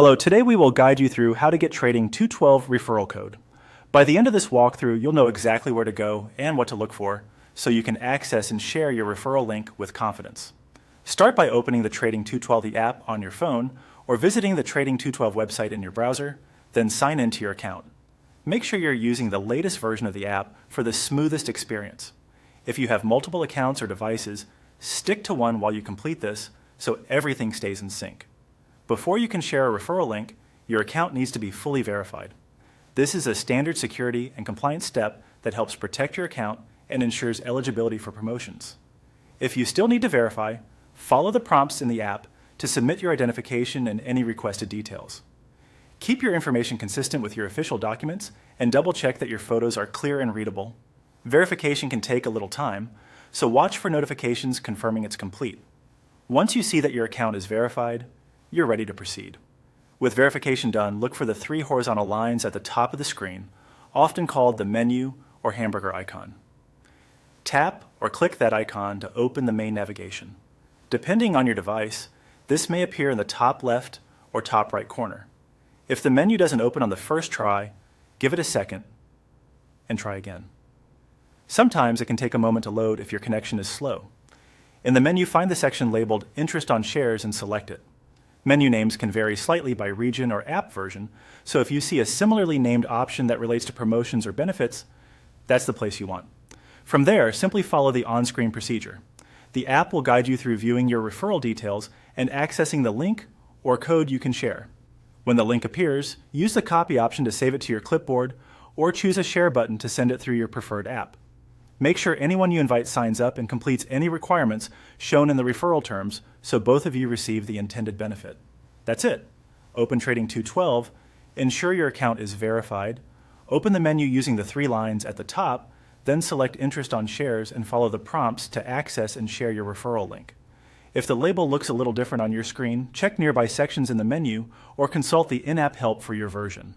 Hello, today we will guide you through how to get Trading 212 referral code. By the end of this walkthrough, you'll know exactly where to go and what to look for, so you can access and share your referral link with confidence. Start by opening the Trading 212 app on your phone or visiting the Trading 212 website in your browser, then sign into your account. Make sure you're using the latest version of the app for the smoothest experience. If you have multiple accounts or devices, stick to one while you complete this so everything stays in sync. Before you can share a referral link, your account needs to be fully verified. This is a standard security and compliance step that helps protect your account and ensures eligibility for promotions. If you still need to verify, follow the prompts in the app to submit your identification and any requested details. Keep your information consistent with your official documents and double-check that your photos are clear and readable. Verification can take a little time, so watch for notifications confirming it's complete. Once you see that your account is verified, you're ready to proceed. With verification done, look for the three horizontal lines at the top of the screen, often called the menu or hamburger icon. Tap or click that icon to open the main navigation. Depending on your device, this may appear in the top left or top right corner. If the menu doesn't open on the first try, give it a second and try again. Sometimes it can take a moment to load if your connection is slow. In the menu, find the section labeled Interest on Shares and select it. Menu names can vary slightly by region or app version, so if you see a similarly named option that relates to promotions or benefits, that's the place you want. From there, simply follow the on-screen procedure. The app will guide you through viewing your referral details and accessing the link or code you can share. When the link appears, use the copy option to save it to your clipboard or choose a share button to send it through your preferred app. Make sure anyone you invite signs up and completes any requirements shown in the referral terms so both of you receive the intended benefit. That's it. Open Trading 212, ensure your account is verified, open the menu using the three lines at the top, then select Interest on Shares and follow the prompts to access and share your referral link. If the label looks a little different on your screen, check nearby sections in the menu or consult the in-app help for your version.